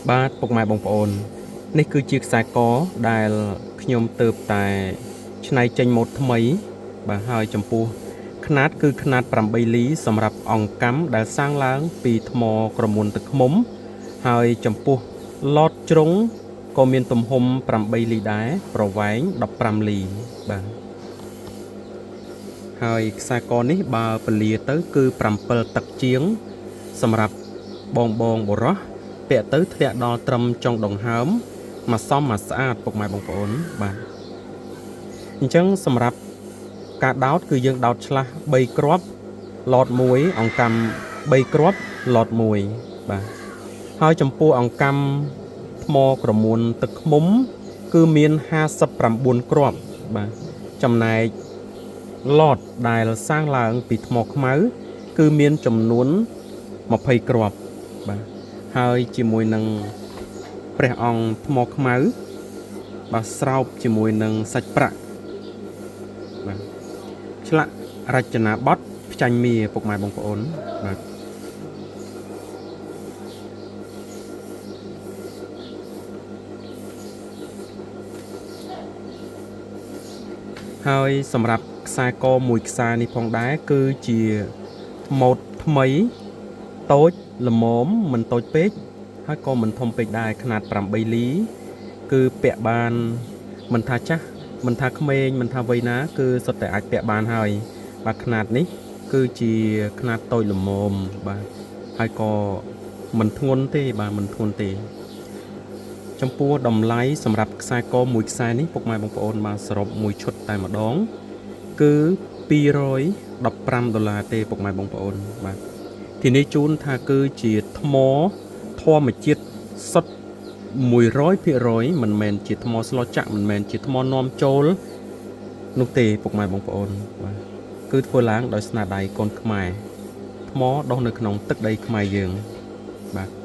បាទពុកម៉ែបងប្អូននេះគឺជាខ្សែកដែលខ្ញុំទើបតែច្នៃចេញម៉ូដថ្មីបាទហើយចំពោះຂະຫນាតគឺຂະຫນាត8លីសម្រាប់អង្កាំដែលសាងឡើងពីថ្មក្រមួនទឹកឃ្មុំហើយចំពោះឡតជ្រុងក៏មានទំហំ8លីដែរប្រវែង15លីបាទហើយខ្សែកនេះបើពលាទៅគឺ7ទឹកជាងសម្រាប់បងបុរសពាក់ទៅធ្លាក់ដល់ត្រឹមចុងដង្ហើមមកសមមកស្អាតពុកម៉ែបងប្អូនបាទអញ្ចឹងសម្រាប់ការដោតគឺយើងដោតឆ្លាស់3គ្រាប់ឡត1អង្កាំ3គ្រាប់ឡត1បាទហើយចំពោះអង្កាំថ្មក្រមួនទឹកឃ្មុំគឺមាន59គ្រាប់បាទចំណែកឡតដែលសាងឡើងពីថ្មខ្មៅគឺមានចំនួន20គ្រាប់បាទហើយជាមួយនឹងព្រះអង្គថ្មខ្មៅបាទស្រោបជាមួយនឹងសាច់ប្រាក់បាទឆ្លាក់រចនាបថផ្ចាញ់មាពុកម៉ែបងប្អូនបាទហើយសម្រាប់ខ្សែកមួយខ្សែនេះផងដែរគឺជាម៉ូដថ្មីតូចល្មមមិនតូចពេកហើយក៏មិនធំពេកដែរຂະຫນាត8លីគឺពាក់បានមិនថាចាស់មិនថាក្មេងមិនថាវ័យណាគឺសុទ្ធតែអាចពាក់បានហើយបាទຂະຫນាតនេះគឺជាຂະຫນាតតូចល្មមបាទហើយក៏មិនធ្ងន់ទេបាទមិនធ្ងន់ទេចំពោះតម្លៃសម្រាប់ខ្សែកមួយខ្សែនេះពុកម៉ែបងប្អូនបានសរុបមួយឈុតតែម្ដងគឺ$215ទេពុកម៉ែបងប្អូនបាទទីនេះជូនថាគឺជាថ្មធម្មជាតិសុទ្ធ100%មិនមែនជាថ្មស្លចាក់មិនមែនជាថ្មនាំចូលនោះទេពុកម៉ែបងប្អូនបាទគឺធ្វើឡើងដោយស្នាដៃកូនខ្មែរថ្មដុះនៅក្នុងទឹកដីខ្មែរយើងបាទ